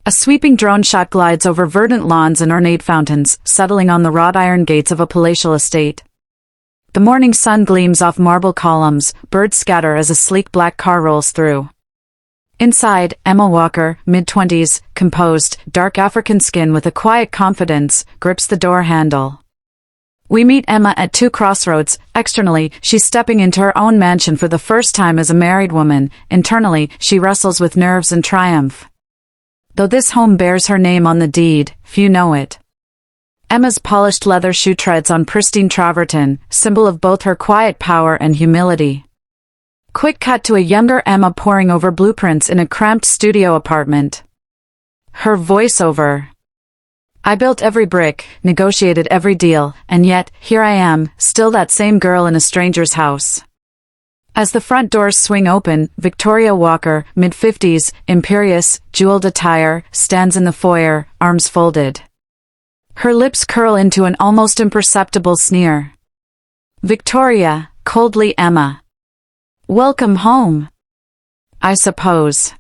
A sweeping drone shot glides over verdant lawns and ornate fountains, settling on the wrought iron gates of a palatial estate. The morning sun gleams off marble columns, birds scatter as a sleek black car rolls through. Inside, Emma Walker, mid-20s, composed, dark African skin with a quiet confidence, grips the door handle. We meet Emma at two crossroads. Externally, she's stepping into her own mansion for the first time as a married woman. Internally, she wrestles with nerves and triumph. Though this home bears her name on the deed, few know it. Emma's polished leather shoe treads on pristine travertine, symbol of both her quiet power and humility. Quick cut to a younger Emma poring over blueprints in a cramped studio apartment. Her voiceover. I built every brick, negotiated every deal, and yet, here I am, still that same girl in a stranger's house. As the front doors swing open, Victoria Walker, mid-50s, imperious, jeweled attire, stands in the foyer, arms folded. Her lips curl into an almost imperceptible sneer. Victoria, coldly Emma. Welcome home. I suppose.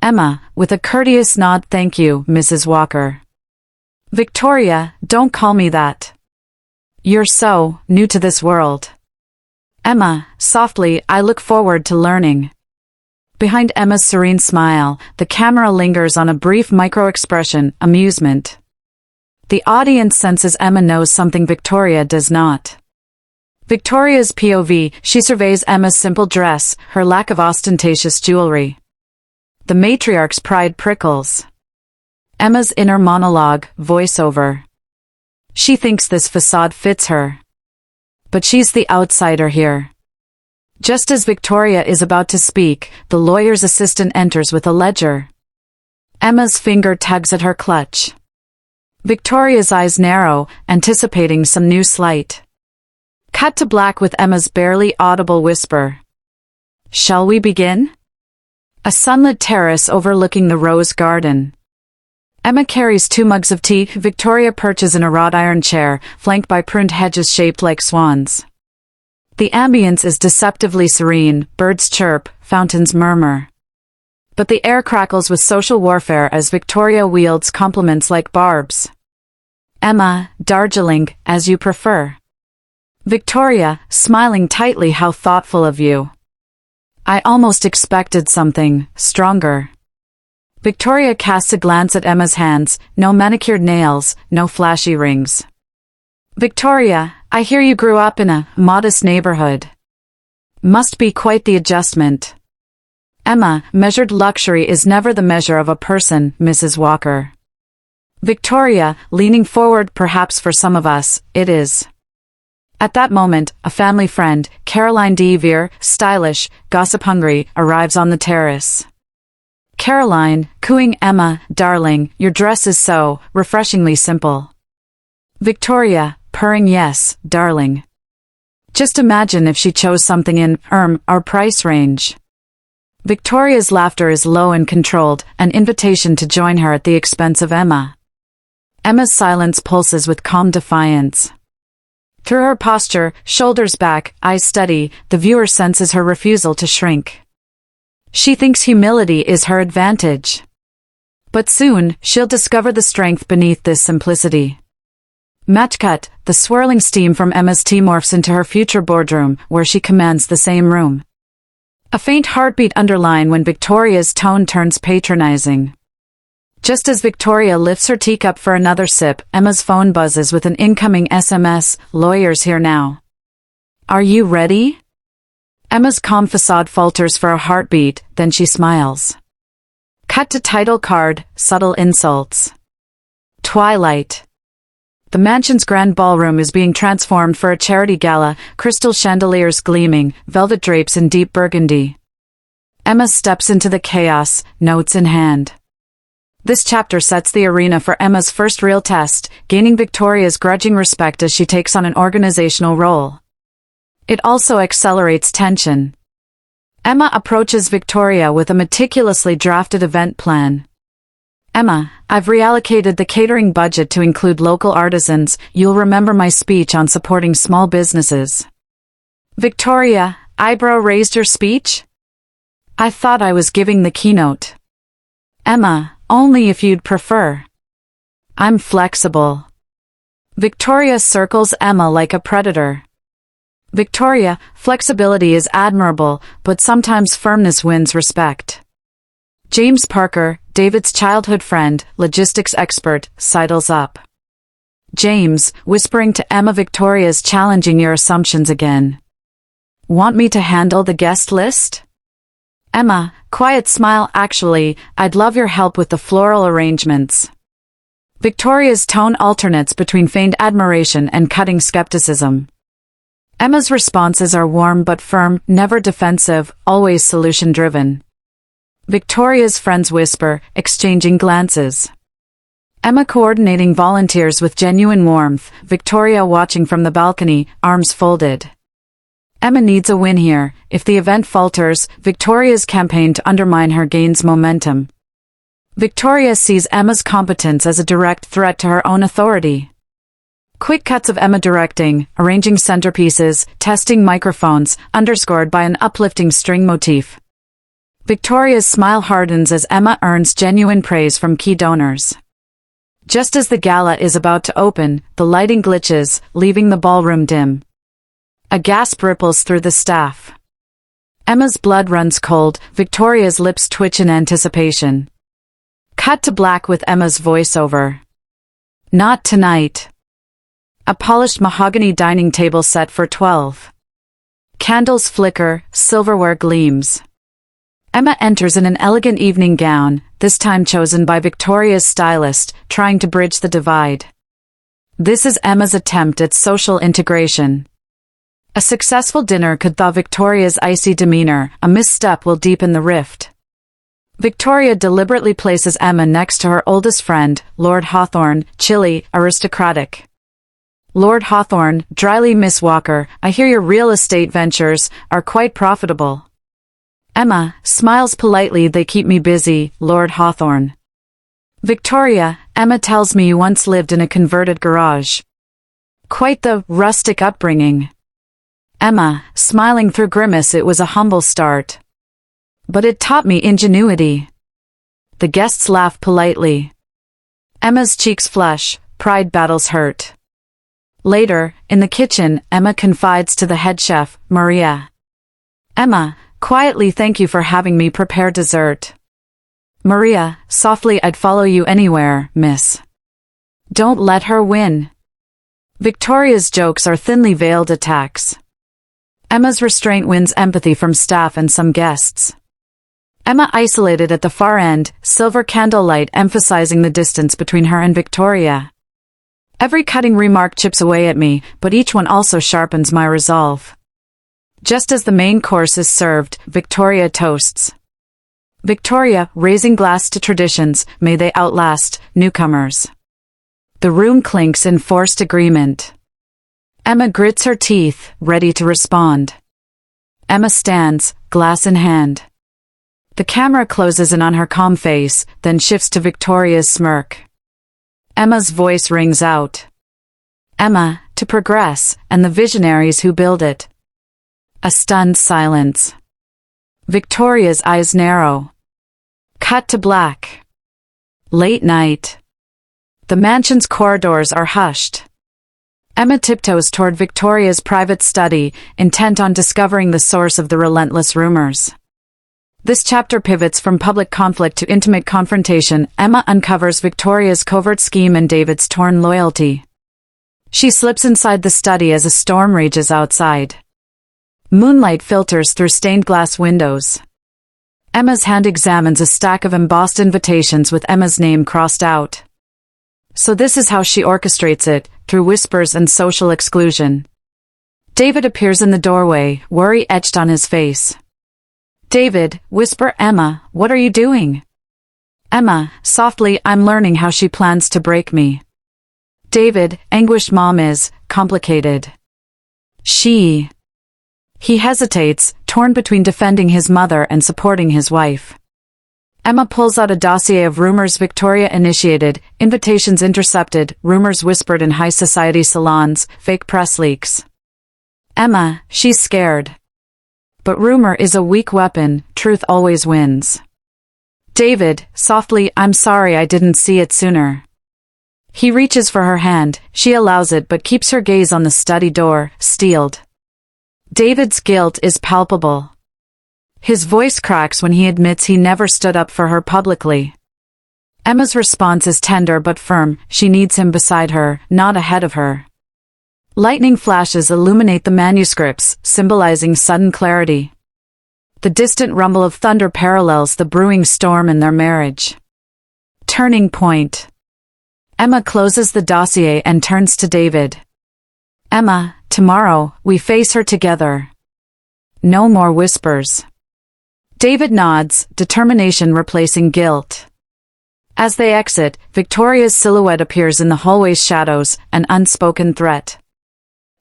Emma, with a courteous nod. Thank you, Mrs. Walker. Victoria, don't call me that. You're so new to this world. Emma, softly, I look forward to learning. Behind Emma's serene smile, the camera lingers on a brief micro-expression, amusement. The audience senses Emma knows something Victoria does not. Victoria's POV, she surveys Emma's simple dress, her lack of ostentatious jewelry. The matriarch's pride prickles. Emma's inner monologue, voiceover. She thinks this facade fits her. But she's the outsider here. Just as Victoria is about to speak, the lawyer's assistant enters with a ledger. Emma's finger tugs at her clutch. Victoria's eyes narrow, anticipating some new slight. Cut to black with Emma's barely audible whisper. Shall we begin? A sunlit terrace overlooking the rose garden. Emma carries 2 mugs of tea. Victoria perches in a wrought iron chair, flanked by pruned hedges shaped like swans. The ambience is deceptively serene, birds chirp, fountains murmur. But the air crackles with social warfare as Victoria wields compliments like barbs. Emma, Darjeeling, as you prefer. Victoria, smiling tightly. How thoughtful of you. I almost expected something stronger. Victoria casts a glance at Emma's hands, no manicured nails, no flashy rings. Victoria, I hear you grew up in a modest neighborhood. Must be quite the adjustment. Emma, measured luxury is never the measure of a person, Mrs. Walker. Victoria, leaning forward. Perhaps for some of us, it is. At that moment, a family friend, Caroline Devere, stylish, gossip-hungry, arrives on the terrace. Caroline, cooing Emma, darling, your dress is so refreshingly simple. Victoria, purring yes, darling. Just imagine if she chose something in, our price range. Victoria's laughter is low and controlled, an invitation to join her at the expense of Emma. Emma's silence pulses with calm defiance. Through her posture, shoulders back, eyes steady, the viewer senses her refusal to shrink. She thinks humility is her advantage. But soon, she'll discover the strength beneath this simplicity. Match cut, the swirling steam from Emma's tea morphs into her future boardroom, where she commands the same room. A faint heartbeat underline when Victoria's tone turns patronizing. Just as Victoria lifts her teacup for another sip, Emma's phone buzzes with an incoming SMS, lawyer's here now. Are you ready? Emma's calm facade falters for a heartbeat, then she smiles. Cut to title card, subtle insults. Twilight. The mansion's grand ballroom is being transformed for a charity gala, crystal chandeliers gleaming, velvet drapes in deep burgundy. Emma steps into the chaos, notes in hand. This chapter sets the arena for Emma's first real test, gaining Victoria's grudging respect as she takes on an organizational role. It also accelerates tension. Emma approaches Victoria with a meticulously drafted event plan. Emma, I've reallocated the catering budget to include local artisans. You'll remember my speech on supporting small businesses. Victoria, eyebrow raised. Your speech? I thought I was giving the keynote. Emma, Only if you'd prefer. I'm flexible. Victoria circles Emma like a predator. Victoria, flexibility is admirable, but sometimes firmness wins respect. James Parker, David's childhood friend, logistics expert, sidles up. James, whispering to Emma, Victoria's challenging your assumptions again. Want me to handle the guest list? Emma, quiet smile, actually, I'd love your help with the floral arrangements. Victoria's tone alternates between feigned admiration and cutting skepticism. Emma's responses are warm but firm, never defensive, always solution-driven. Victoria's friends whisper, exchanging glances. Emma coordinating volunteers with genuine warmth, Victoria watching from the balcony, arms folded. Emma needs a win here. If the event falters, Victoria's campaign to undermine her gains momentum. Victoria sees Emma's competence as a direct threat to her own authority. Quick cuts of Emma directing, arranging centerpieces, testing microphones, underscored by an uplifting string motif. Victoria's smile hardens as Emma earns genuine praise from key donors. Just as the gala is about to open, the lighting glitches, leaving the ballroom dim. A gasp ripples through the staff. Emma's blood runs cold, Victoria's lips twitch in anticipation. Cut to black with Emma's voiceover. Not tonight. A polished mahogany dining table set for 12. Candles flicker, silverware gleams. Emma enters in an elegant evening gown, this time chosen by Victoria's stylist, trying to bridge the divide. This is Emma's attempt at social integration. A successful dinner could thaw Victoria's icy demeanor, a misstep will deepen the rift. Victoria deliberately places Emma next to her oldest friend, Lord Hawthorne, chilly, aristocratic. Lord Hawthorne, dryly, Miss Walker, I hear your real estate ventures are quite profitable. Emma smiles politely, they keep me busy, Lord Hawthorne. Victoria, Emma tells me you once lived in a converted garage. Quite the rustic upbringing. Emma, smiling through grimace, it was a humble start. But it taught me ingenuity. The guests laugh politely. Emma's cheeks flush, pride battles hurt. Later, in the kitchen, Emma confides to the head chef, Maria. Emma, quietly, thank you for having me prepare dessert. Maria, softly, I'd follow you anywhere, miss. Don't let her win. Victoria's jokes are thinly veiled attacks. Emma's restraint wins empathy from staff and some guests. Emma isolated at the far end, silver candlelight emphasizing the distance between her and Victoria. Every cutting remark chips away at me, but each one also sharpens my resolve. Just as the main course is served, Victoria toasts. Victoria, raising glass to traditions, may they outlast newcomers. The room clinks in forced agreement. Emma grits her teeth, ready to respond. Emma stands, glass in hand. The camera closes in on her calm face, then shifts to Victoria's smirk. Emma's voice rings out. Emma, to progress, and the visionaries who build it. A stunned silence. Victoria's eyes narrow. Cut to black. Late night. The mansion's corridors are hushed. Emma tiptoes toward Victoria's private study, intent on discovering the source of the relentless rumors. This chapter pivots from public conflict to intimate confrontation. Emma uncovers Victoria's covert scheme and David's torn loyalty. She slips inside the study as a storm rages outside. Moonlight filters through stained glass windows. Emma's hand examines a stack of embossed invitations with Emma's name crossed out. So this is how she orchestrates it, through whispers and social exclusion. David appears in the doorway, worry etched on his face. David, whisper Emma, what are you doing? Emma, softly, I'm learning how she plans to break me. David, anguished, mom is complicated. He hesitates, torn between defending his mother and supporting his wife. Emma pulls out a dossier of rumors Victoria initiated, invitations intercepted, rumors whispered in high society salons, fake press leaks. Emma, she's scared. But rumor is a weak weapon, truth always wins. David, softly, I'm sorry I didn't see it sooner. He reaches for her hand, she allows it but keeps her gaze on the study door, steeled. David's guilt is palpable. His voice cracks when he admits he never stood up for her publicly. Emma's response is tender but firm, she needs him beside her, not ahead of her. Lightning flashes illuminate the manuscripts, symbolizing sudden clarity. The distant rumble of thunder parallels the brewing storm in their marriage. Turning point. Emma closes the dossier and turns to David. Emma, tomorrow, we face her together. No more whispers. David nods, determination replacing guilt. As they exit, Victoria's silhouette appears in the hallway's shadows, an unspoken threat.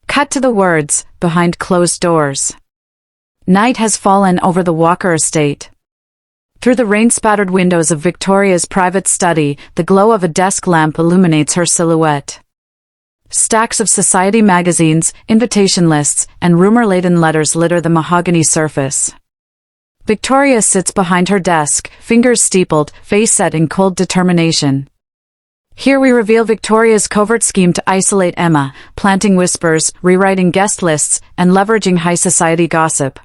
Cut to the words, behind closed doors. Night has fallen over the Walker estate. Through the rain-spattered windows of Victoria's private study, the glow of a desk lamp illuminates her silhouette. Stacks of society magazines, invitation lists, and rumor-laden letters litter the mahogany surface. Victoria sits behind her desk, fingers steepled, face set in cold determination. Here we reveal Victoria's covert scheme to isolate Emma, planting whispers, rewriting guest lists, and leveraging high society gossip.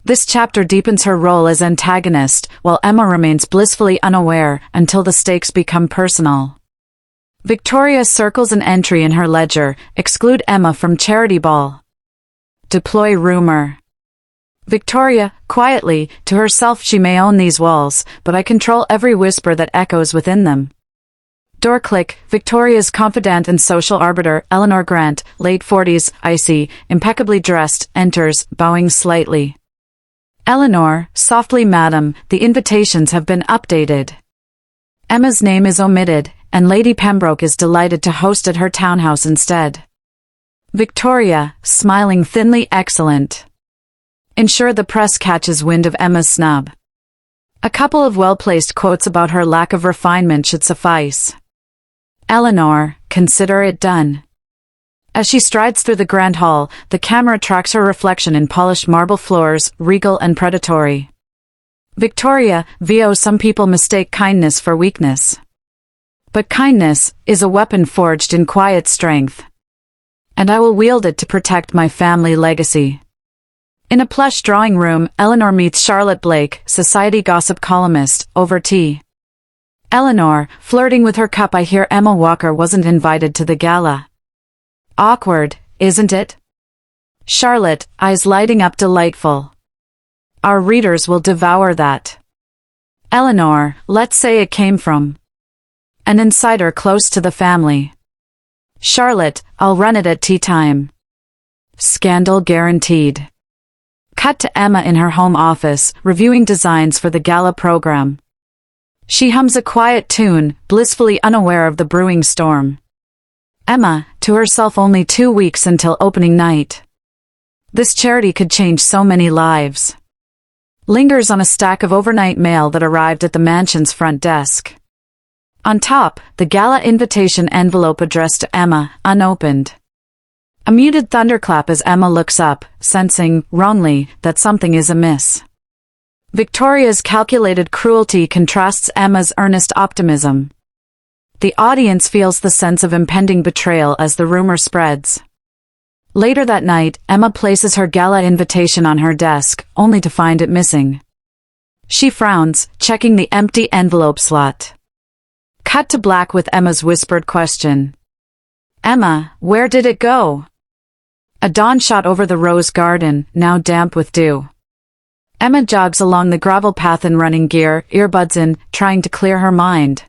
This chapter deepens her role as antagonist, while Emma remains blissfully unaware until the stakes become personal. Victoria circles an entry in her ledger, exclude Emma from charity ball. Deploy rumor. Victoria, quietly, to herself she may own these walls, but I control every whisper that echoes within them. Door click, Victoria's confidant and social arbiter, Eleanor Grant, late 40s, icy, impeccably dressed, enters, bowing slightly. Eleanor, softly madam, the invitations have been updated. Emma's name is omitted, and Lady Pembroke is delighted to host at her townhouse instead. Victoria, smiling thinly, excellent. Ensure the press catches wind of Emma's snub. A couple of well-placed quotes about her lack of refinement should suffice. Eleanor, consider it done. As she strides through the grand hall, the camera tracks her reflection in polished marble floors, regal and predatory. Victoria, VO some people mistake kindness for weakness. But kindness is a weapon forged in quiet strength. And I will wield it to protect my family legacy. In a plush drawing room, Eleanor meets Charlotte Blake, society gossip columnist, over tea. Eleanor, flirting with her cup. I hear Emma Walker wasn't invited to the gala. Awkward, isn't it? Charlotte, eyes lighting up, delightful. Our readers will devour that. Eleanor, let's say it came from an insider close to the family. Charlotte, I'll run it at tea time. Scandal guaranteed. Cut to Emma in her home office, reviewing designs for the gala program. She hums a quiet tune, blissfully unaware of the brewing storm. Emma, to herself, only 2 weeks until opening night. This charity could change so many lives. Lingers on a stack of overnight mail that arrived at the mansion's front desk. On top, the gala invitation envelope addressed to Emma, unopened. A muted thunderclap as Emma looks up, sensing, wrongly, that something is amiss. Victoria's calculated cruelty contrasts Emma's earnest optimism. The audience feels the sense of impending betrayal as the rumor spreads. Later that night, Emma places her gala invitation on her desk, only to find it missing. She frowns, checking the empty envelope slot. Cut to black with Emma's whispered question. Emma, where did it go? A dawn shot over the rose garden, now damp with dew. Emma jogs along the gravel path in running gear, earbuds in, trying to clear her mind.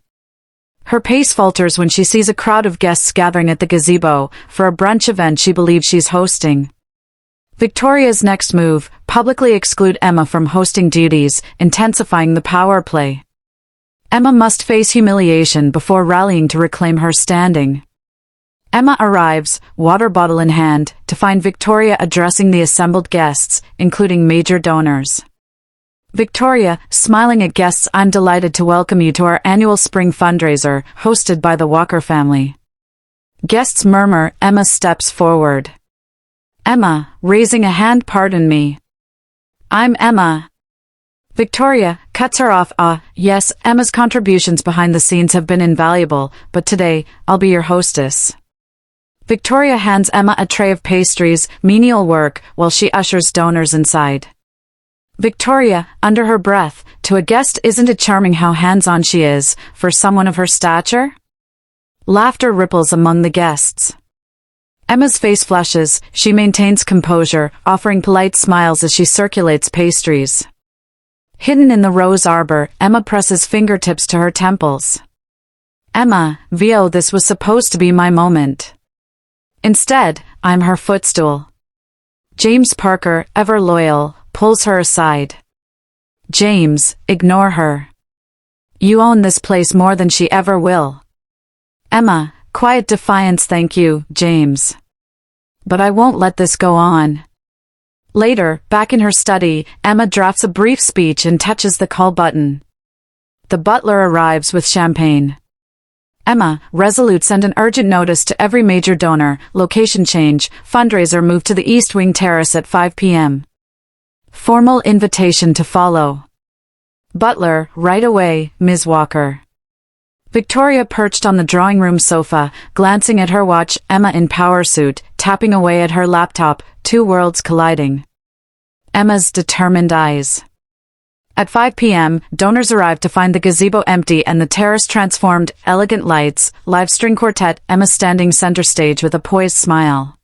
Her pace falters when she sees a crowd of guests gathering at the gazebo, for a brunch event she believes she's hosting. Victoria's next move, publicly exclude Emma from hosting duties, intensifying the power play. Emma must face humiliation before rallying to reclaim her standing. Emma arrives, water bottle in hand, to find Victoria addressing the assembled guests, including major donors. Victoria, smiling at guests, I'm delighted to welcome you to our annual spring fundraiser, hosted by the Walker family. Guests murmur, Emma steps forward. Emma, raising a hand, pardon me. I'm Emma. Victoria, cuts her off. Yes, Emma's contributions behind the scenes have been invaluable, but today, I'll be your hostess. Victoria hands Emma a tray of pastries, menial work, while she ushers donors inside. Victoria, under her breath, to a guest, isn't it charming how hands-on she is, for someone of her stature? Laughter ripples among the guests. Emma's face flushes, she maintains composure, offering polite smiles as she circulates pastries. Hidden in the rose arbor, Emma presses fingertips to her temples. Emma, Vio, this was supposed to be my moment. Instead, I'm her footstool. James Parker, ever loyal, pulls her aside. James, ignore her. You own this place more than she ever will. Emma, quiet defiance. Thank you, James. But I won't let this go on. Later, back in her study, Emma drafts a brief speech and touches the call button. The butler arrives with champagne. Emma, resolute, send an urgent notice to every major donor, location change, fundraiser move to the East Wing Terrace at 5 p.m. Formal invitation to follow. Butler, right away, Ms. Walker. Victoria perched on the drawing room sofa, glancing at her watch, Emma in power suit, tapping away at her laptop, two worlds colliding. Emma's determined eyes. At 5 p.m., donors arrived to find the gazebo empty and the terrace transformed, elegant lights, live string quartet, Emma standing center stage with a poised smile.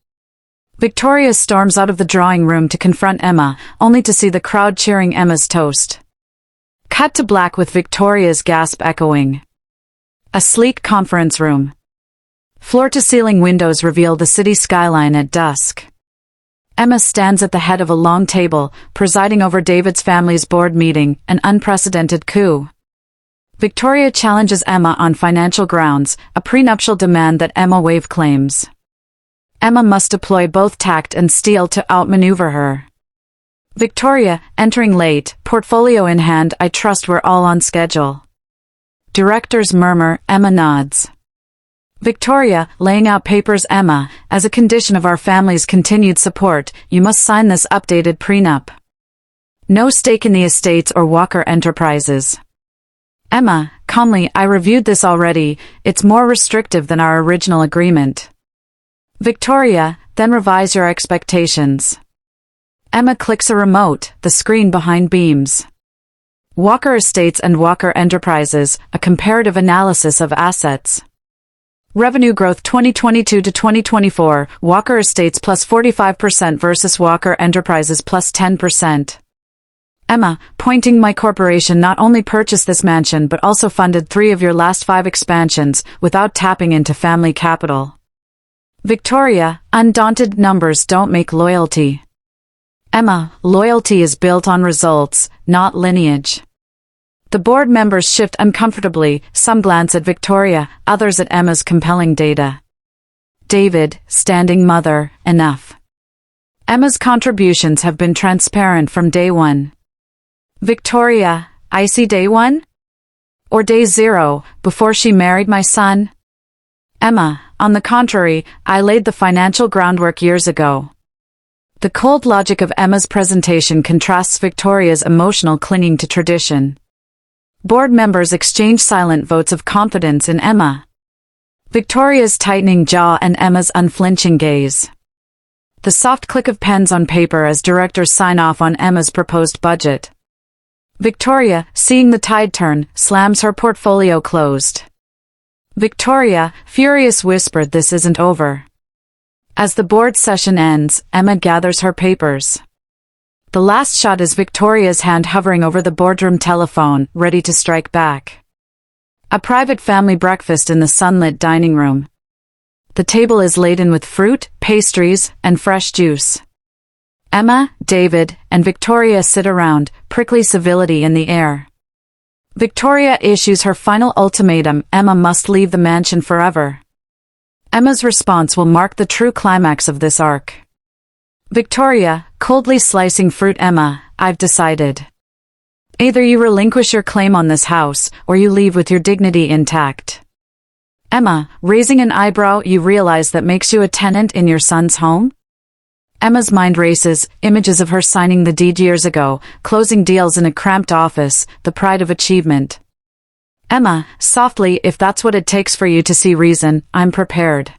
Victoria storms out of the drawing room to confront Emma, only to see the crowd cheering Emma's toast. Cut to black with Victoria's gasp echoing. A sleek conference room. Floor-to-ceiling windows reveal the city skyline at dusk. Emma stands at the head of a long table, presiding over David's family's board meeting, an unprecedented coup. Victoria challenges Emma on financial grounds, a prenuptial demand that Emma waive claims. Emma must deploy both tact and steel to outmaneuver her. Victoria, entering late, portfolio in hand. I trust we're all on schedule. Directors murmur, Emma nods. Victoria, laying out papers. Emma, as a condition of our family's continued support, you must sign this updated prenup. No stake in the estates or Walker Enterprises. Emma, calmly, I reviewed this already, it's more restrictive than our original agreement. Victoria, then revise your expectations. Emma clicks a remote, the screen behind beams. Walker Estates and Walker Enterprises, a comparative analysis of assets. Revenue growth 2022 to 2024, Walker Estates plus 45% versus Walker Enterprises plus 10%. Emma, pointing, my corporation not only purchased this mansion but also funded 3 of your last 5 expansions, without tapping into family capital. Victoria, undaunted, numbers don't make loyalty. Emma, loyalty is built on results, not lineage. The board members shift uncomfortably, some glance at Victoria, others at Emma's compelling data. David, standing mother, enough. Emma's contributions have been transparent from day one. Victoria, I see day one? Or day 0, before she married my son? Emma, on the contrary, I laid the financial groundwork years ago. The cold logic of Emma's presentation contrasts Victoria's emotional clinging to tradition. Board members exchange silent votes of confidence in Emma. Victoria's tightening jaw and Emma's unflinching gaze. The soft click of pens on paper as directors sign off on Emma's proposed budget. Victoria, seeing the tide turn, slams her portfolio closed. Victoria, furious, whispered, this isn't over. As the board session ends, Emma gathers her papers. The last shot is Victoria's hand hovering over the boardroom telephone, ready to strike back. A private family breakfast in the sunlit dining room. The table is laden with fruit, pastries, and fresh juice. Emma, David, and Victoria sit around, prickly civility in the air. Victoria issues her final ultimatum, Emma must leave the mansion forever. Emma's response will mark the true climax of this arc. Victoria, coldly slicing fruit. Emma, I've decided. Either you relinquish your claim on this house, or you leave with your dignity intact. Emma, raising an eyebrow, you realize that makes you a tenant in your son's home? Emma's mind races, images of her signing the deed years ago, closing deals in a cramped office, the pride of achievement. Emma, softly, if that's what it takes for you to see reason, I'm prepared.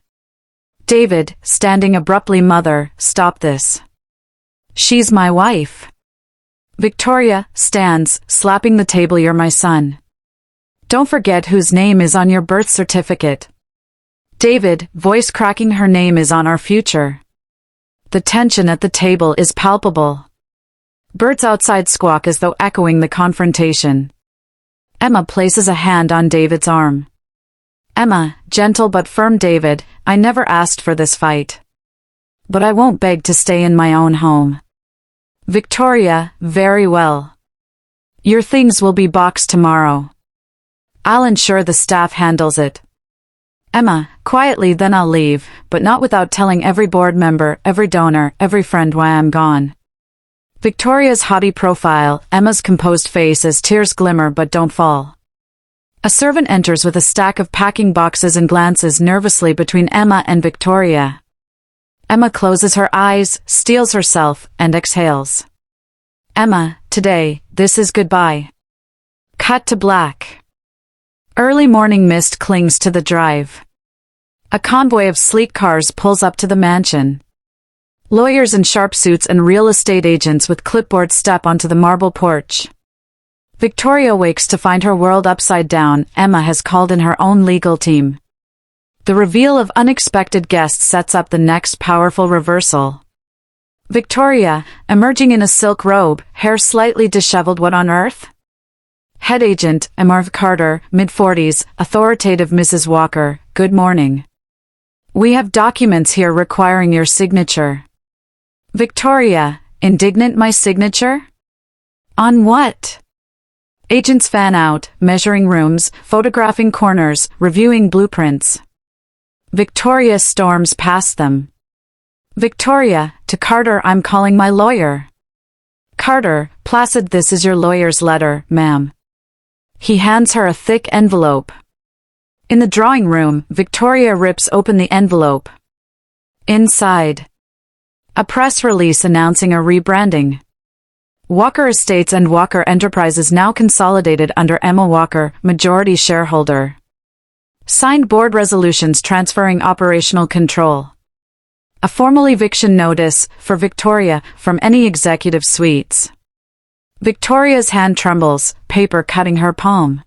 David, standing abruptly, mother, stop this. She's my wife. Victoria, stands, slapping the table, you're my son. Don't forget whose name is on your birth certificate. David, voice cracking, her name is on our future. The tension at the table is palpable. Birds outside squawk as though echoing the confrontation. Emma places a hand on David's arm. Emma, gentle but firm. David, I never asked for this fight. But I won't beg to stay in my own home. Victoria, very well. Your things will be boxed tomorrow. I'll ensure the staff handles it. Emma, quietly, then I'll leave, but not without telling every board member, every donor, every friend why I'm gone. Victoria's haughty profile, Emma's composed face as tears glimmer but don't fall. A servant enters with a stack of packing boxes and glances nervously between Emma and Victoria. Emma closes her eyes, steels herself, and exhales. Emma, today, this is goodbye. Cut to black. Early morning mist clings to the drive. A convoy of sleek cars pulls up to the mansion. Lawyers in sharp suits and real estate agents with clipboards step onto the marble porch. Victoria wakes to find her world upside down. Emma has called in her own legal team. The reveal of unexpected guests sets up the next powerful reversal. Victoria, emerging in a silk robe, hair slightly disheveled. What on earth? Head agent, Marv Carter, mid-40s, authoritative. Mrs. Walker, good morning. We have documents here requiring your signature. Victoria, indignant, my signature? On what? Agents fan out, measuring rooms, photographing corners, reviewing blueprints. Victoria storms past them. Victoria, to Carter, I'm calling my lawyer. Carter, placid, this is your lawyer's letter, ma'am. He hands her a thick envelope. In the drawing room, Victoria rips open the envelope. Inside, a press release announcing a rebranding. Walker Estates and Walker Enterprises now consolidated under Emma Walker, majority shareholder. Signed board resolutions transferring operational control. A formal eviction notice for Victoria from any executive suites. Victoria's hand trembles, paper cutting her palm.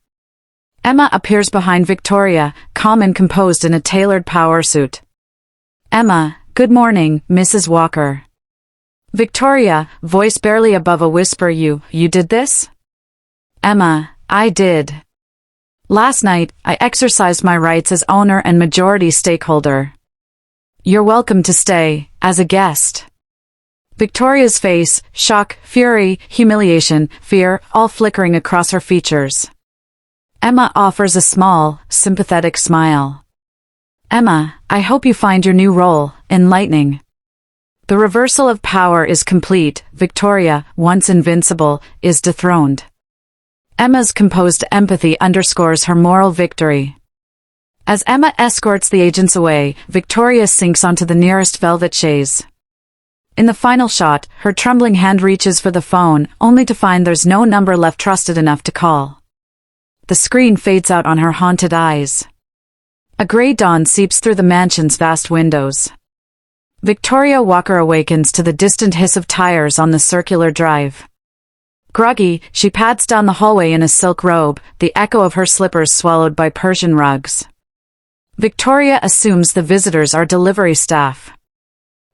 Emma appears behind Victoria, calm and composed in a tailored power suit. Emma, good morning, Mrs. Walker. Victoria, voice barely above a whisper, you did this? Emma, I did. Last night, I exercised my rights as owner and majority stakeholder. You're welcome to stay, as a guest. Victoria's face, shock, fury, humiliation, fear, all flickering across her features. Emma offers a small, sympathetic smile. Emma, I hope you find your new role enlightening. The reversal of power is complete. Victoria, once invincible, is dethroned. Emma's composed empathy underscores her moral victory. As Emma escorts the agents away, Victoria sinks onto the nearest velvet chaise. In the final shot, her trembling hand reaches for the phone, only to find there's no number left trusted enough to call. The screen fades out on her haunted eyes. A gray dawn seeps through the mansion's vast windows. Victoria Walker awakens to the distant hiss of tires on the circular drive. Groggy, she pads down the hallway in a silk robe, the echo of her slippers swallowed by Persian rugs. Victoria assumes the visitors are delivery staff.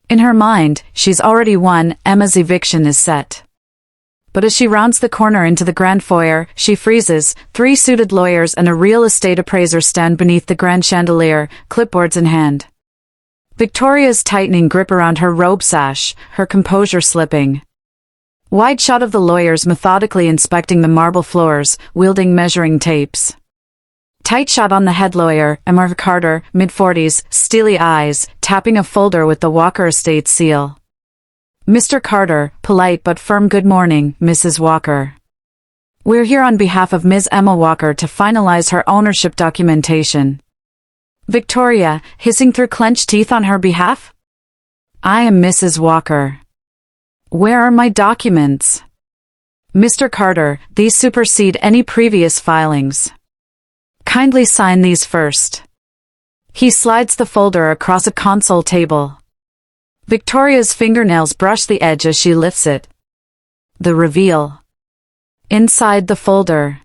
In her mind, she's already won. Emma's eviction is set. But as she rounds the corner into the grand foyer, she freezes. 3 suited lawyers and a real estate appraiser stand beneath the grand chandelier, clipboards in hand. Victoria's tightening grip around her robe sash, her composure slipping. Wide shot of the lawyers methodically inspecting the marble floors, wielding measuring tapes. Tight shot on the head lawyer, Marv Carter, mid-40s, steely eyes, tapping a folder with the Walker Estate seal. Mr. Carter, polite but firm. Good morning, Mrs. Walker. We're here on behalf of Ms. Emma Walker to finalize her ownership documentation. Victoria, hissing through clenched teeth, on her behalf? I am Mrs. Walker. Where are my documents? Mr. Carter, these supersede any previous filings. Kindly sign these first. He slides the folder across a console table. Victoria's fingernails brush the edge as she lifts it. The reveal. Inside the folder.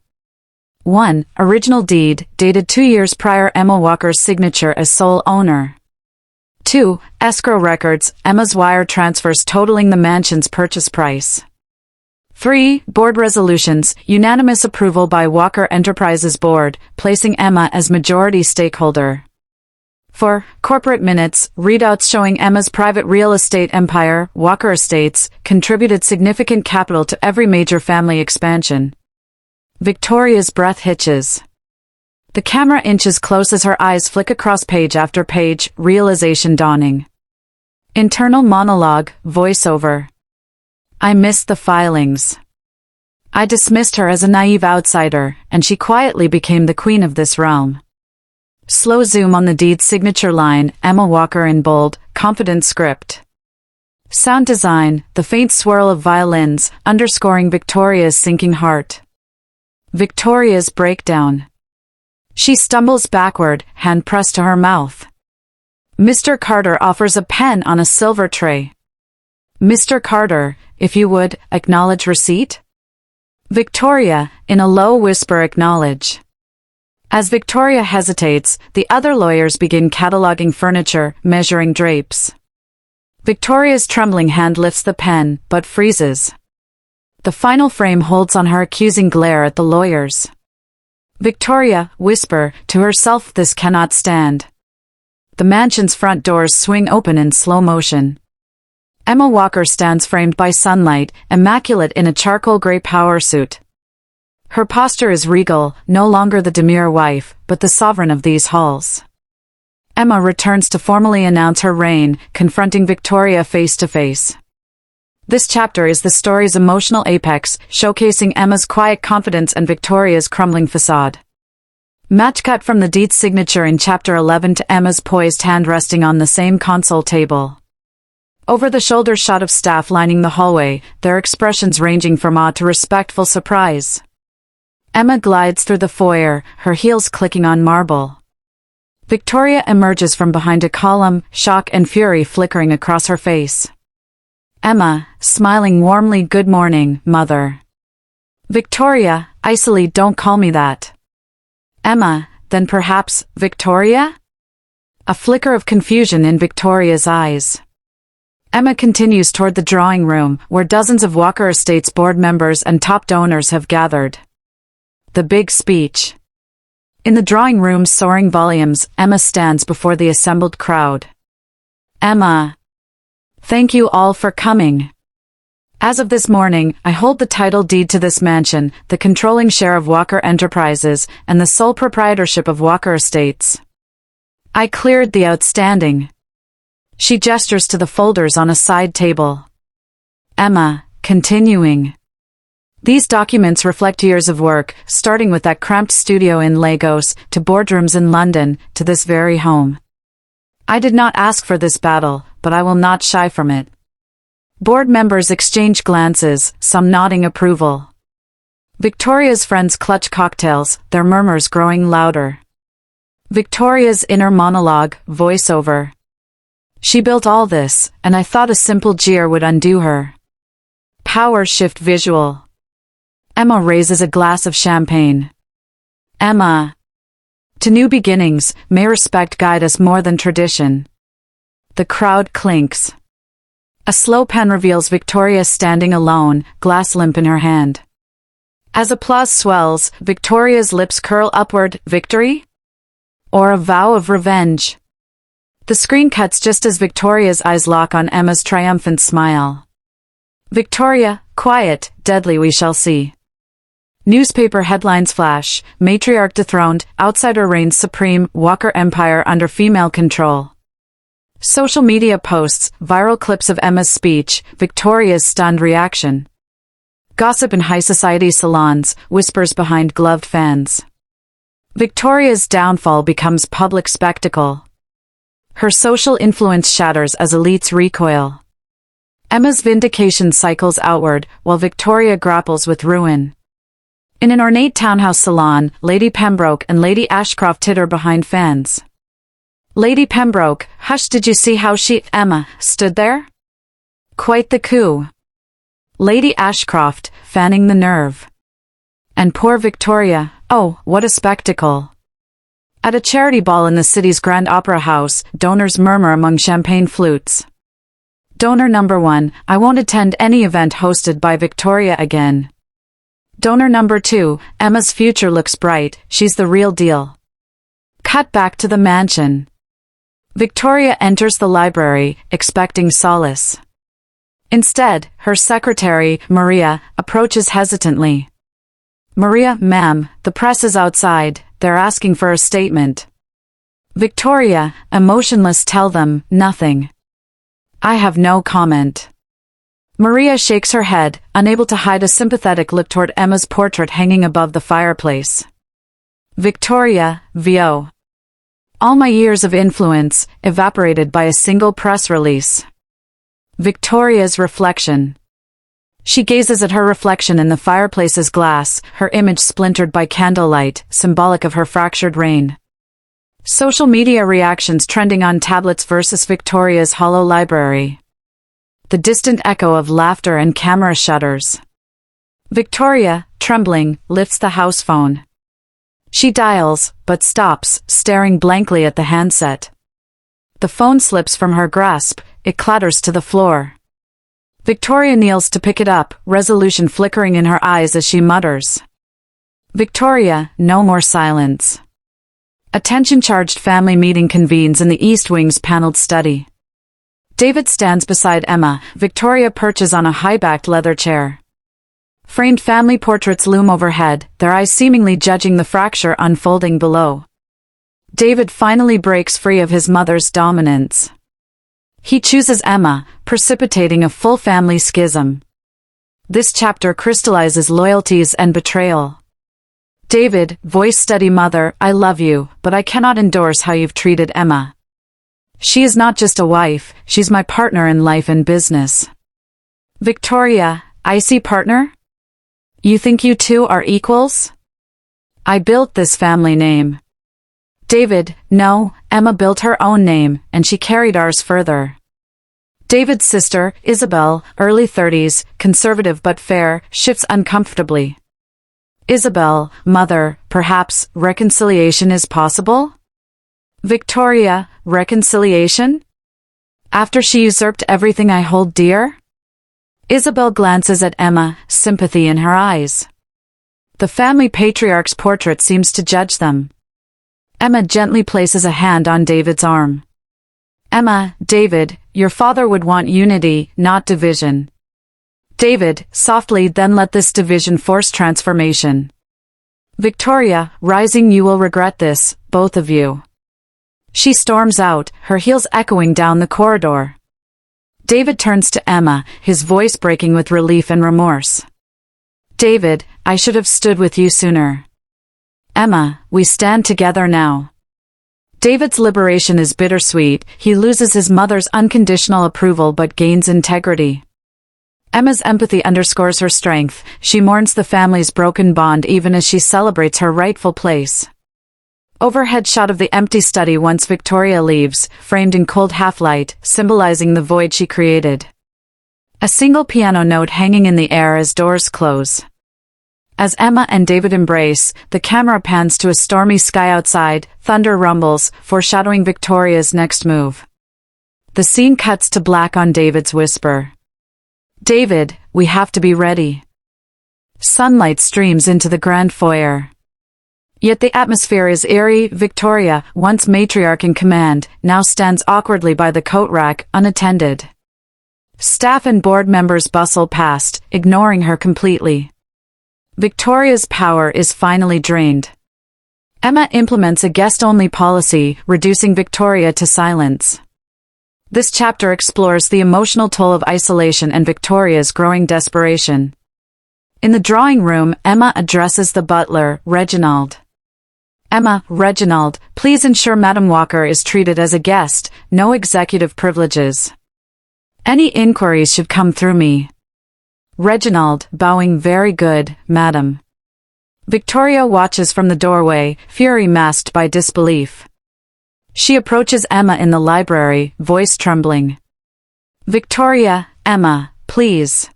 1. Original deed, dated 2 years prior, Emma Walker's signature as sole owner. 2. Escrow records, Emma's wire transfers totaling the mansion's purchase price. 3. Board resolutions, unanimous approval by Walker Enterprises Board, placing Emma as majority stakeholder. 4. Corporate minutes, readouts showing Emma's private real estate empire, Walker Estates, contributed significant capital to every major family expansion. Victoria's breath hitches. The camera inches close as her eyes flick across page after page, realization dawning. Internal monologue, voiceover. I missed the filings. I dismissed her as a naive outsider, and she quietly became the queen of this realm. Slow zoom on the deed signature line, Emma Walker in bold, confident script. Sound design, the faint swirl of violins, underscoring Victoria's sinking heart. Victoria's breakdown. She stumbles backward, hand pressed to her mouth. Mr. Carter offers a pen on a silver tray. Mr. Carter, if you would, acknowledge receipt? Victoria, in a low whisper, acknowledge. As Victoria hesitates, the other lawyers begin cataloging furniture, measuring drapes. Victoria's trembling hand lifts the pen, but freezes. The final frame holds on her accusing glare at the lawyers. Victoria, whisper, to herself, this cannot stand. The mansion's front doors swing open in slow motion. Emma Walker stands framed by sunlight, immaculate in a charcoal gray power suit. Her posture is regal, no longer the demure wife, but the sovereign of these halls. Emma returns to formally announce her reign, confronting Victoria face to face. This chapter is the story's emotional apex, showcasing Emma's quiet confidence and Victoria's crumbling facade. Match cut from the deed signature in Chapter 11 to Emma's poised hand resting on the same console table. Over-the-shoulder shot of staff lining the hallway, their expressions ranging from awe to respectful surprise. Emma glides through the foyer, her heels clicking on marble. Victoria emerges from behind a column, shock and fury flickering across her face. Emma, smiling warmly, good morning, mother. Victoria, icily, don't call me that. Emma, then perhaps, Victoria? A flicker of confusion in Victoria's eyes. Emma continues toward the drawing room, where dozens of Walker Estates board members and top donors have gathered. The big speech. In the drawing room's soaring volumes, Emma stands before the assembled crowd. Emma. Thank you all for coming. As of this morning, I hold the title deed to this mansion, the controlling share of Walker Enterprises, and the sole proprietorship of Walker Estates. I cleared the outstanding. She gestures to the folders on a side table. Emma, continuing. These documents reflect years of work, starting with that cramped studio in Lagos, to boardrooms in London, to this very home. I did not ask for this battle, but I will not shy from it. Board members exchange glances, some nodding approval. Victoria's friends clutch cocktails, their murmurs growing louder. Victoria's inner monologue, voiceover. She built all this, and I thought a simple jeer would undo her. Power shift visual. Emma raises a glass of champagne. Emma. To new beginnings, may respect guide us more than tradition. The crowd clinks. A slow pen reveals Victoria standing alone, glass limp in her hand. As applause swells, Victoria's lips curl upward, victory? Or a vow of revenge? The screen cuts just as Victoria's eyes lock on Emma's triumphant smile. Victoria, quiet, deadly, we shall see. Newspaper headlines flash, matriarch dethroned, outsider reigns supreme, Walker Empire under female control. Social media posts, viral clips of Emma's speech, Victoria's stunned reaction. Gossip in high society salons, whispers behind gloved fans. Victoria's downfall becomes public spectacle. Her social influence shatters as elites recoil. Emma's vindication cycles outward, while Victoria grapples with ruin. In an ornate townhouse salon, Lady Pembroke and Lady Ashcroft titter behind fans. Lady Pembroke, hush, did you see how Emma, stood there? Quite the coup. Lady Ashcroft, fanning the nerve. And poor Victoria, oh, what a spectacle. At a charity ball in the city's Grand Opera House, donors murmur among champagne flutes. Donor number 1, I won't attend any event hosted by Victoria again. Donor number 2, Emma's future looks bright, she's the real deal. Cut back to the mansion. Victoria enters the library, expecting solace. Instead, her secretary, Maria, approaches hesitantly. Maria, ma'am, the press is outside, they're asking for a statement. Victoria, emotionless, tell them, nothing. I have no comment. Maria shakes her head, unable to hide a sympathetic look toward Emma's portrait hanging above the fireplace. Victoria, VO. All my years of influence, evaporated by a single press release. Victoria's reflection. She gazes at her reflection in the fireplace's glass, her image splintered by candlelight, symbolic of her fractured reign. Social media reactions trending on tablets versus Victoria's hollow library. The distant echo of laughter and camera shutters. Victoria, trembling, lifts the house phone. She dials, but stops, staring blankly at the handset. The phone slips from her grasp, it clatters to the floor. Victoria kneels to pick it up, resolution flickering in her eyes as she mutters. Victoria, no more silence. A tension-charged family meeting convenes in the East Wing's paneled study. David stands beside Emma, Victoria perches on a high-backed leather chair. Framed family portraits loom overhead, their eyes seemingly judging the fracture unfolding below. David finally breaks free of his mother's dominance. He chooses Emma, precipitating a full family schism. This chapter crystallizes loyalties and betrayal. David, voice steady mother, I love you, but I cannot endorse how you've treated Emma. She is not just a wife, she's my partner in life and business. Victoria, icy partner? You think you two are equals? I built this family name. David, no, Emma built her own name, and she carried ours further. David's sister, Isabel, early 30s, conservative but fair, shifts uncomfortably. Isabel, mother, perhaps, reconciliation is possible? Victoria, reconciliation? After she usurped everything I hold dear? Isabel glances at Emma, sympathy in her eyes. The family patriarch's portrait seems to judge them. Emma gently places a hand on David's arm. Emma, David, your father would want unity, not division. David, softly, then let this division force transformation. Victoria, rising, you will regret this, both of you. She storms out, her heels echoing down the corridor. David turns to Emma, his voice breaking with relief and remorse. David, I should have stood with you sooner. Emma, we stand together now. David's liberation is bittersweet, he loses his mother's unconditional approval but gains integrity. Emma's empathy underscores her strength, she mourns the family's broken bond even as she celebrates her rightful place. Overhead shot of the empty study once Victoria leaves, framed in cold half-light, symbolizing the void she created. A single piano note hanging in the air as doors close. As Emma and David embrace, the camera pans to a stormy sky outside, thunder rumbles, foreshadowing Victoria's next move. The scene cuts to black on David's whisper. David, we have to be ready. Sunlight streams into the grand foyer. Yet the atmosphere is eerie. Victoria, once matriarch in command, now stands awkwardly by the coat rack, unattended. Staff and board members bustle past, ignoring her completely. Victoria's power is finally drained. Emma implements a guest-only policy, reducing Victoria to silence. This chapter explores the emotional toll of isolation and Victoria's growing desperation. In the drawing room, Emma addresses the butler, Reginald. Emma, Reginald, please ensure Madam Walker is treated as a guest, no executive privileges. Any inquiries should come through me. Reginald, bowing, very good, madam. Victoria watches from the doorway, fury masked by disbelief. She approaches Emma in the library, voice trembling. Victoria, Emma, please.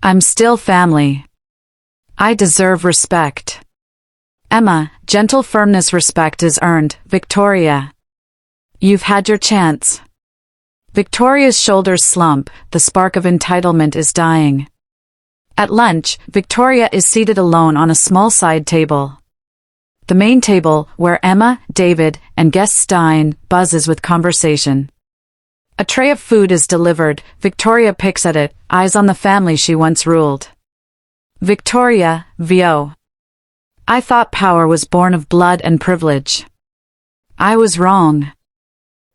I'm still family. I deserve respect. Emma, gentle firmness. Respect is earned, Victoria. You've had your chance. Victoria's shoulders slump, the spark of entitlement is dying. At lunch, Victoria is seated alone on a small side table. The main table, where Emma, David, and guests dine, buzzes with conversation. A tray of food is delivered. Victoria picks at it, eyes on the family she once ruled. Victoria, VO. I thought power was born of blood and privilege. I was wrong.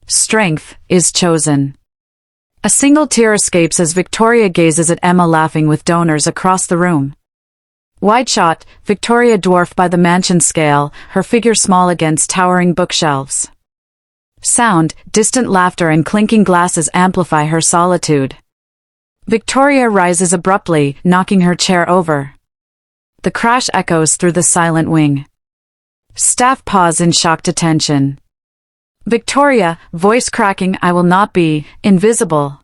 Strength is chosen. A single tear escapes as Victoria gazes at Emma laughing with donors across the room. Wide shot, Victoria dwarfed by the mansion scale, her figure small against towering bookshelves. Sound, distant laughter and clinking glasses amplify her solitude. Victoria rises abruptly, knocking her chair over. The crash echoes through the silent wing. Staff pause in shocked attention. Victoria, voice cracking, I will not be invisible.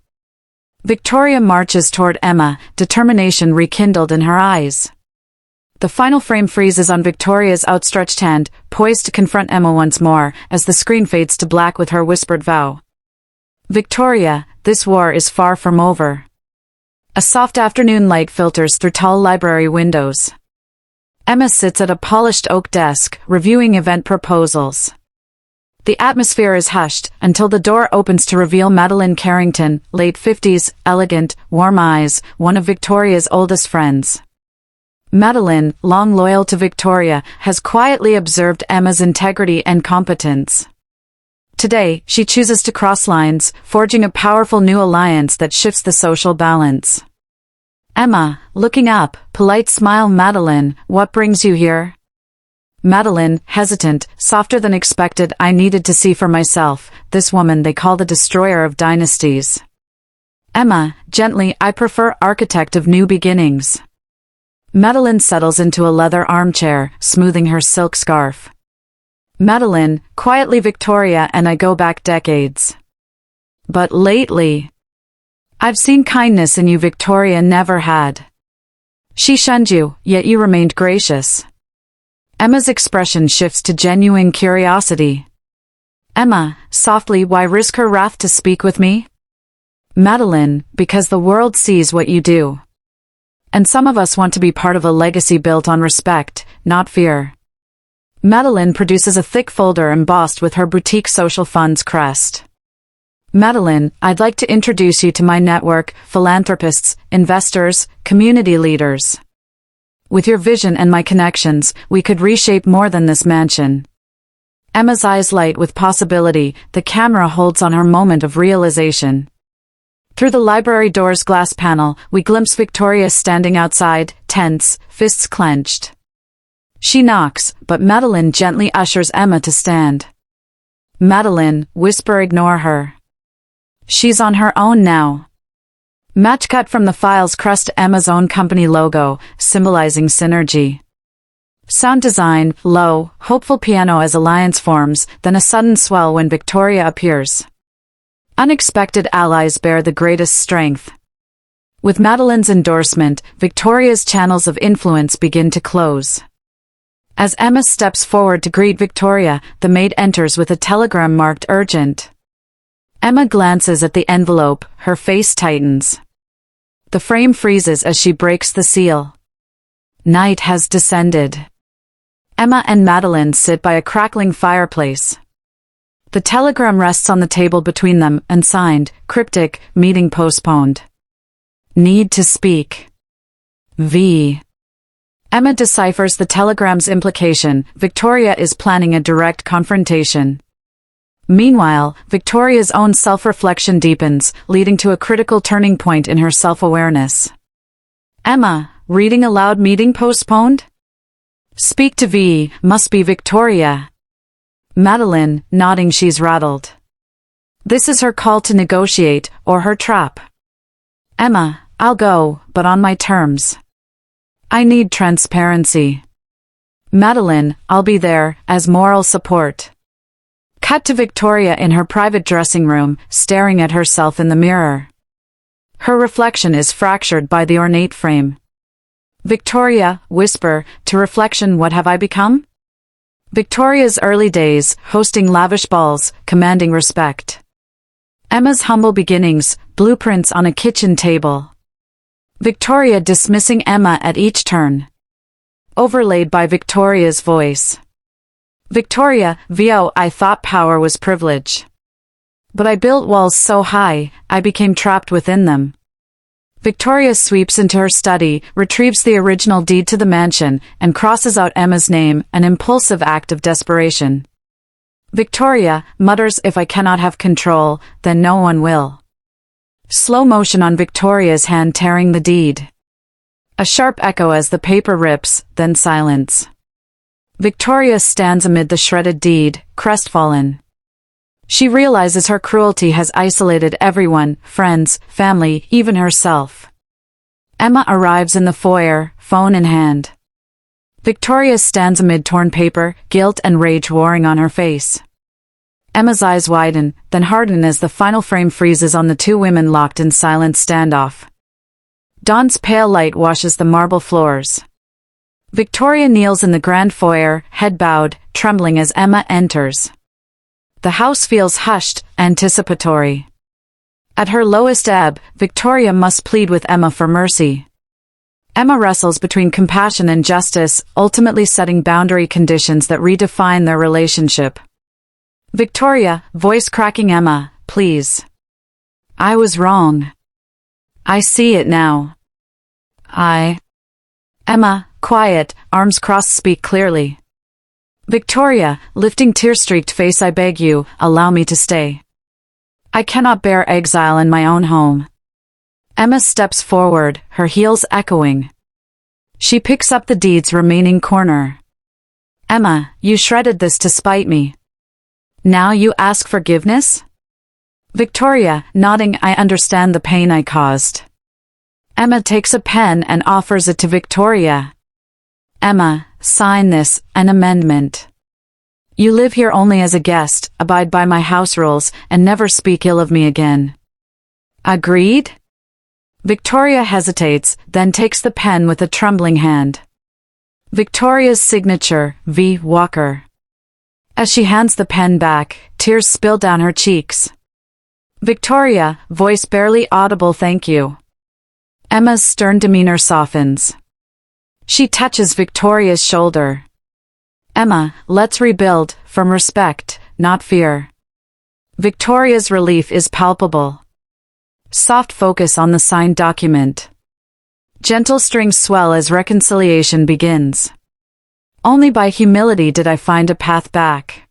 Victoria marches toward Emma, determination rekindled in her eyes. The final frame freezes on Victoria's outstretched hand, poised to confront Emma once more, as the screen fades to black with her whispered vow. Victoria, this war is far from over. A soft afternoon light filters through tall library windows. Emma sits at a polished oak desk, reviewing event proposals. The atmosphere is hushed, until the door opens to reveal Madeline Carrington, late 50s, elegant, warm eyes, one of Victoria's oldest friends. Madeline, long loyal to Victoria, has quietly observed Emma's integrity and competence. Today, she chooses to cross lines, forging a powerful new alliance that shifts the social balance. Emma, looking up, polite smile. Madeline, what brings you here? Madeline, hesitant, softer than expected. I needed to see for myself, this woman they call the destroyer of dynasties. Emma, gently, I prefer architect of new beginnings. Madeline settles into a leather armchair, smoothing her silk scarf. Madeline, quietly, Victoria and I go back decades. But lately, I've seen kindness in you Victoria never had. She shunned you, yet you remained gracious. Emma's expression shifts to genuine curiosity. Emma, softly, why risk her wrath to speak with me? Madeline, because the world sees what you do. And some of us want to be part of a legacy built on respect, not fear. Madeline produces a thick folder embossed with her boutique social funds crest. Madeline, I'd like to introduce you to my network, philanthropists, investors, community leaders. With your vision and my connections, we could reshape more than this mansion. Emma's eyes light with possibility, the camera holds on her moment of realization. Through the library door's glass panel, we glimpse Victoria standing outside, tense, fists clenched. She knocks, but Madeline gently ushers Emma to stand. Madeline, whisper, ignore her. She's on her own now. Match cut from the files crest Emma's own company logo, symbolizing synergy. Sound design, low, hopeful piano as alliance forms, then a sudden swell when Victoria appears. Unexpected allies bear the greatest strength. With Madeline's endorsement, Victoria's channels of influence begin to close. As Emma steps forward to greet Victoria, the maid enters with a telegram marked urgent. Emma glances at the envelope, her face tightens. The frame freezes as she breaks the seal. Night has descended. Emma and Madeline sit by a crackling fireplace. The telegram rests on the table between them, and signed, cryptic, meeting postponed. Need to speak. V. Emma deciphers the telegram's implication. Victoria is planning a direct confrontation. Meanwhile, Victoria's own self-reflection deepens, leading to a critical turning point in her self-awareness. Emma, reading aloud, meeting postponed? Speak to V, must be Victoria. Madeline, nodding, she's rattled. This is her call to negotiate, or her trap. Emma, I'll go, but on my terms. I need transparency. Madeline, I'll be there, as moral support. Cut to Victoria in her private dressing room, staring at herself in the mirror. Her reflection is fractured by the ornate frame. Victoria, whisper, to reflection, what have I become? Victoria's early days, hosting lavish balls, commanding respect. Emma's humble beginnings, blueprints on a kitchen table. Victoria dismissing Emma at each turn. Overlaid by Victoria's voice. Victoria, VO, I thought power was privilege. But I built walls so high, I became trapped within them. Victoria sweeps into her study, retrieves the original deed to the mansion, and crosses out Emma's name, an impulsive act of desperation. Victoria mutters, if I cannot have control, then no one will. Slow motion on Victoria's hand tearing the deed. A sharp echo as the paper rips, then silence. Victoria stands amid the shredded deed, crestfallen. She realizes her cruelty has isolated everyone, friends, family, even herself. Emma arrives in the foyer, phone in hand. Victoria stands amid torn paper, guilt and rage warring on her face. Emma's eyes widen, then harden as the final frame freezes on the two women locked in silent standoff. Dawn's pale light washes the marble floors. Victoria kneels in the grand foyer, head bowed, trembling as Emma enters. The house feels hushed, anticipatory. At her lowest ebb, Victoria must plead with Emma for mercy. Emma wrestles between compassion and justice, ultimately setting boundary conditions that redefine their relationship. Victoria, voice cracking, Emma, please. I was wrong. I see it now. Emma, quiet, arms crossed, speak clearly. Victoria, lifting tear-streaked face, I beg you, allow me to stay. I cannot bear exile in my own home. Emma steps forward, her heels echoing. She picks up the deed's remaining corner. Emma, you shredded this to spite me. Now you ask forgiveness? Victoria, nodding, I understand the pain I caused. Emma takes a pen and offers it to Victoria. Emma, sign this, an amendment. You live here only as a guest, abide by my house rules, and never speak ill of me again. Agreed? Victoria hesitates, then takes the pen with a trembling hand. Victoria's signature, V. Walker. As she hands the pen back, tears spill down her cheeks. Victoria, voice barely audible, thank you. Emma's stern demeanor softens. She touches Victoria's shoulder. Emma, let's rebuild, from respect, not fear. Victoria's relief is palpable. Soft focus on the signed document. Gentle strings swell as reconciliation begins. Only by humility did I find a path back.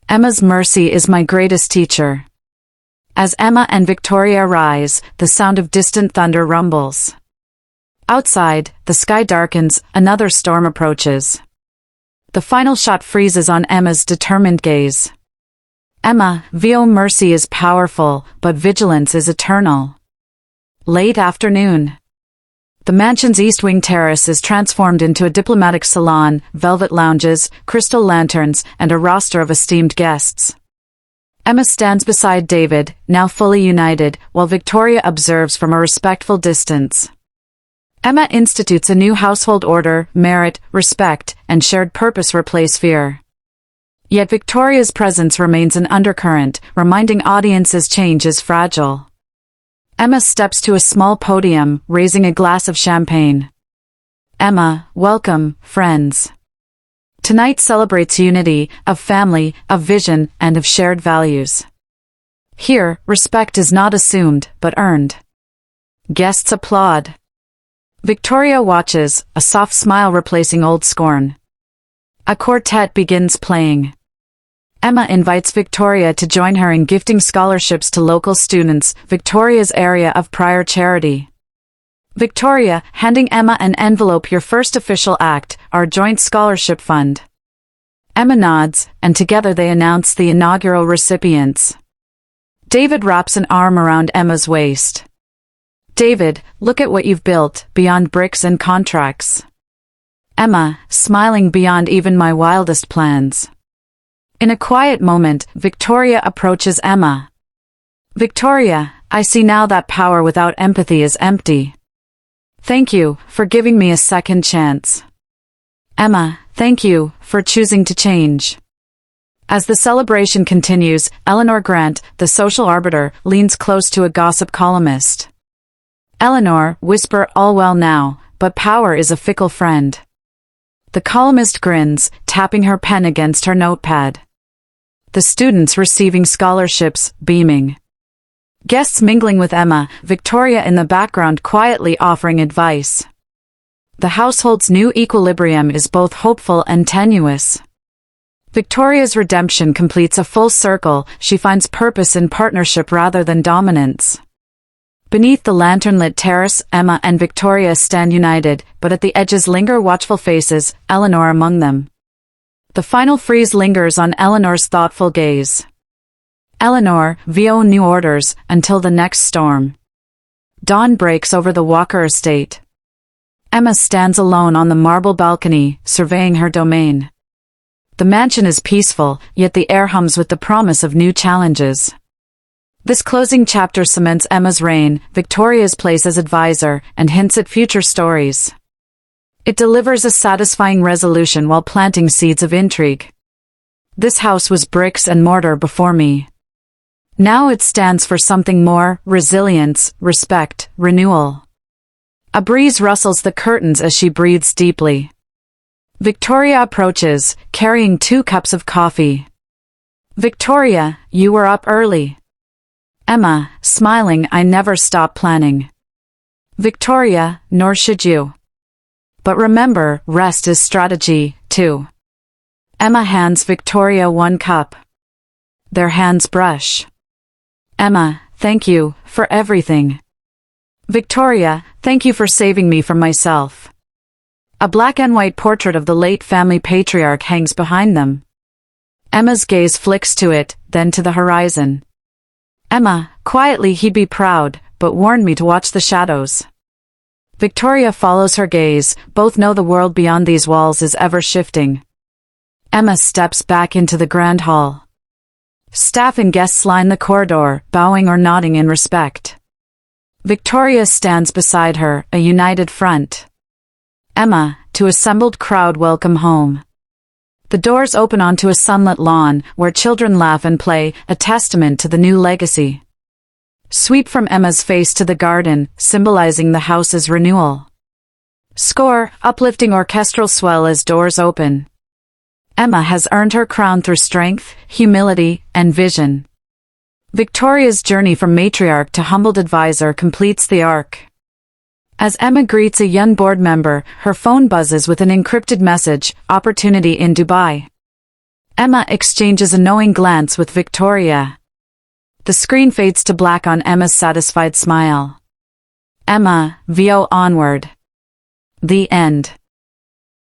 Emma's mercy is my greatest teacher. As Emma and Victoria rise, the sound of distant thunder rumbles. Outside, the sky darkens, another storm approaches. The final shot freezes on Emma's determined gaze. Emma, VO, mercy is powerful, but vigilance is eternal. Late afternoon. The mansion's east wing terrace is transformed into a diplomatic salon, velvet lounges, crystal lanterns, and a roster of esteemed guests. Emma stands beside David, now fully united, while Victoria observes from a respectful distance. Emma institutes a new household order, merit, respect, and shared purpose replace fear. Yet Victoria's presence remains an undercurrent, reminding audiences change is fragile. Emma steps to a small podium, raising a glass of champagne. Emma, welcome, friends. Tonight celebrates unity, of family, of vision, and of shared values. Here, respect is not assumed, but earned. Guests applaud. Victoria watches, a soft smile replacing old scorn. A quartet begins playing. Emma invites Victoria to join her in gifting scholarships to local students, Victoria's area of prior charity. Victoria, handing Emma an envelope. Your first official act, our joint scholarship fund. Emma nods, and together they announce the inaugural recipients. David wraps an arm around Emma's waist. David, look at what you've built, beyond bricks and contracts. Emma, smiling beyond even my wildest plans. In a quiet moment, Victoria approaches Emma. Victoria, I see now that power without empathy is empty. Thank you for giving me a second chance. Emma, thank you for choosing to change. As the celebration continues, Eleanor Grant, the social arbiter, leans close to a gossip columnist. Eleanor, whisper, all well now, but power is a fickle friend. The columnist grins, tapping her pen against her notepad. The students receiving scholarships, beaming. Guests mingling with Emma, Victoria in the background quietly offering advice. The household's new equilibrium is both hopeful and tenuous. Victoria's redemption completes a full circle. She finds purpose in partnership rather than dominance. Beneath the lantern-lit terrace, Emma and Victoria stand united, but at the edges linger watchful faces, Eleanor among them. The final freeze lingers on Eleanor's thoughtful gaze. Eleanor, VO new orders, until the next storm. Dawn breaks over the Walker estate. Emma stands alone on the marble balcony, surveying her domain. The mansion is peaceful, yet the air hums with the promise of new challenges. This closing chapter cements Emma's reign, Victoria's place as advisor, and hints at future stories. It delivers a satisfying resolution while planting seeds of intrigue. This house was bricks and mortar before me. Now it stands for something more: resilience, respect, renewal. A breeze rustles the curtains as she breathes deeply. Victoria approaches, carrying 2 cups of coffee. Victoria, you were up early. Emma, smiling, I never stop planning. Victoria, nor should you. But remember, rest is strategy, too. Emma hands Victoria 1 cup. Their hands brush. Emma, thank you for everything. Victoria, thank you for saving me from myself. A black and white portrait of the late family patriarch hangs behind them. Emma's gaze flicks to it, then to the horizon. Emma, quietly, he'd be proud, but warned me to watch the shadows. Victoria follows her gaze, both know the world beyond these walls is ever shifting. Emma steps back into the grand hall. Staff and guests line the corridor, bowing or nodding in respect. Victoria stands beside her, a united front. Emma, to assembled crowd, welcome home. The doors open onto a sunlit lawn, where children laugh and play, a testament to the new legacy. Sweep from Emma's face to the garden, symbolizing the house's renewal. Score, uplifting orchestral swell as doors open. Emma has earned her crown through strength, humility, and vision. Victoria's journey from matriarch to humbled advisor completes the arc. As Emma greets a young board member, her phone buzzes with an encrypted message, opportunity in Dubai. Emma exchanges a knowing glance with Victoria. The screen fades to black on Emma's satisfied smile. Emma, VO onward. The end.